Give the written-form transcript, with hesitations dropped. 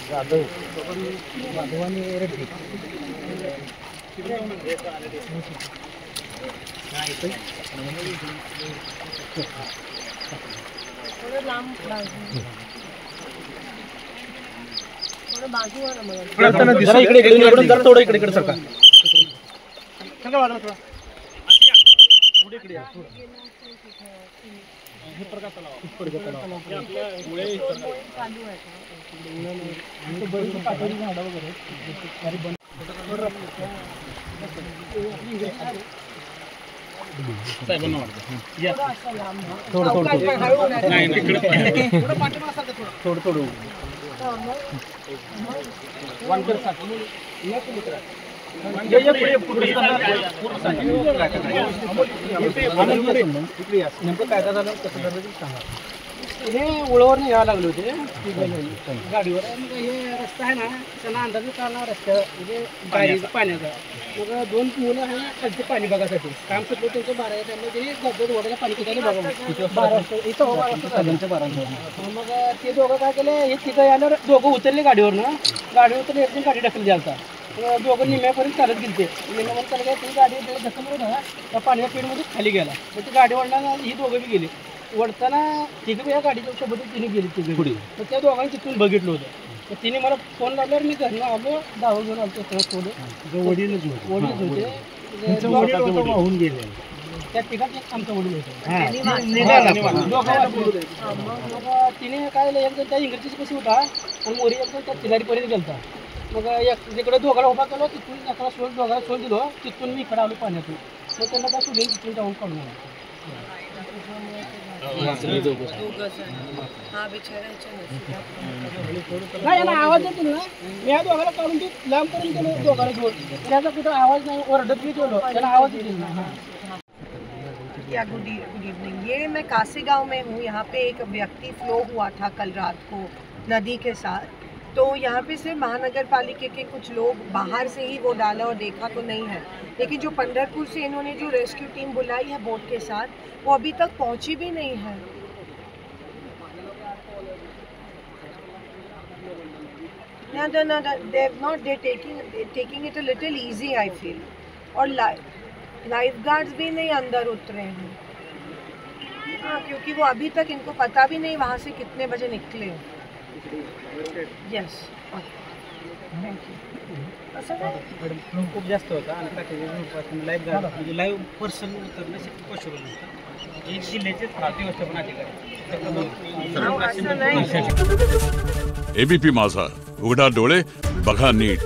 जाधव जाधवानी रेड्डी इकडे सरका हे उळवर यावं लागले होते गाडीवर. हे रस्ता आहे ना त्यांना अंदाज काढला रस्त्या म्हणजे पाण्याचा. मग 2 मुलं आहे खालचे पाणी बघायसाठी काम सुटलं त्यांचं 12 त्यामुळे ते धबधब वगैरे पाणी पिकायला बघा 12 वाजता इथं 12. मग ते दोघं काय केलं हे तिथं यायला दोघं उतरले गाडीवरनं. गाडीवर उतरले एकदम गाडी ढकलली जाता. दोघं निम्यापर्यंत चालत गेले. निम्यापर्यंत चालत गेले गाडी ढकलून होता त्या पाण्याच्या पेडमध्ये खाली गेला. मग ती गाडी वळताना ही दोघं बी गेली. वळताना तिघं या गाडीच्या सोबत तिने गेली तिघे पुढे. तर त्या दोघांनी तिथून बघितलं होतं. तर तिने मला फोन लावल्यावर मी घरनं आलो दावा घेऊन आलो थोडं वडीलच वाहून गेले. त्या तिघात आमचा वडील होता. मग तिने काय एकदम त्या इंग्रजीची कशी होता आणि मोरी एकदम त्या तिलारीपर्यंत गेलता. मग जिकडे दोघाला उभा केलो तिथून एकाला सोड दोघाला सोड दिलो. तिथून मी इकडे आलो पाण्यातून. मग त्यांना त्या सोडून तिथून जाऊन काढून आलो. आवाज येतो ना मी या दोघाला काढून ते लांब करून गेलो दोघाला घेऊन. त्याचा कुठं आवाज नाही ओरडत मी गेलो त्याला आवाज येतो ना. या गुड इवनिंग. ये मैं कासी गांव में हूँ. यहाँ पे एक व्यक्ति फ्लो हुआ था कल रात को नदी के साथ. तो यहाँ पे सिर्फ महानगर पालिका के कुछ लोग बाहर से ही वो डाला और देखा तो नहीं है. लेकिन जो पंढरपुर से इन्होंने जो रेस्क्यू टीम बुलाई है बोट के साथ वो अभी तक पहुँची भी नहीं है. They're taking it a little easy I feel. और लाइफ गार्ड्स भी नहीं अंदर उतरे हैं. हाँ क्योंकि वो अभी तक इनको पता भी नहीं वहाँ से कितने बजे निकले. यस खूप जास्त होता आणि लाईव्ह गार्ड म्हणजे लाईव्ह पर्सन करणं पॉसिबल नसतं. एक जिल्ह्याचे व्यवस्थापन अधिकारी. एबीपी माझा, उघडा डोळे बघा नीट.